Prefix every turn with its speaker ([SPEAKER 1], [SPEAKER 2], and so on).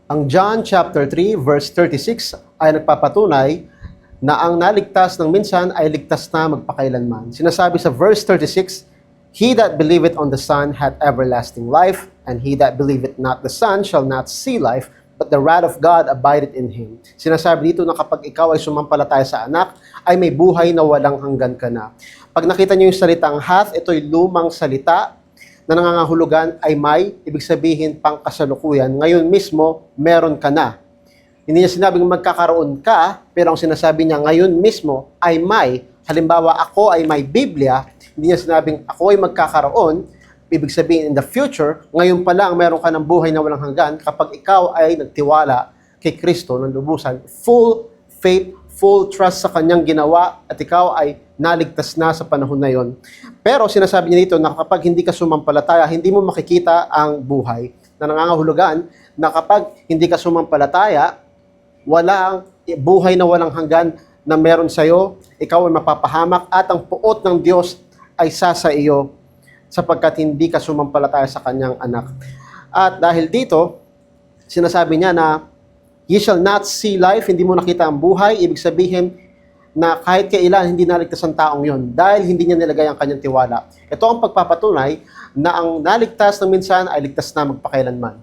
[SPEAKER 1] Ang John chapter 3 verse 36 ay nagpapatunay na ang naligtas ng minsan ay ligtas na magpakailanman. Sinasabi sa verse 36, "He that believeth on the Son hath everlasting life, and he that believeth not the Son shall not see life, but the wrath of God abideth in him." Sinasabi dito na kapag ikaw ay sumampalataya sa anak, ay may buhay na walang hanggan ka na. Pag nakita niyo yung salitang hath, ito'y lumang salita na nangangahulugan ay may, ibig sabihin pang kasalukuyan. Ngayon mismo, meron ka na. Hindi niya sinabing magkakaroon ka, pero ang sinasabi niya ngayon mismo ay may. Halimbawa, ako ay may Biblia, hindi niya sinabing ako ay magkakaroon, ibig sabihin in the future, ngayon pa lang meron ka ng buhay na walang hanggan kapag ikaw ay nagtiwala kay Kristo ng lubusan. Full faith, full trust sa kanyang ginawa at ikaw ay naligtas na sa panahon na yon. Pero sinasabi niya dito na kapag hindi ka sumampalataya, hindi mo makikita ang buhay. Na nangangahulugan na kapag hindi ka sumampalataya, walang buhay na walang hanggan na meron sa iyo, ikaw ay mapapahamak at ang puot ng Diyos ay sa iyo sapagkat hindi ka sumampalataya sa kanyang anak. At dahil dito, sinasabi niya na ye shall not see life, hindi mo nakita ang buhay, ibig sabihin na kahit kailan hindi naligtas ang taong yon dahil hindi niya nilagay ang kanyang tiwala. Ito ang pagpapatunay na ang naligtas ng minsan ay ligtas na magpakailanman.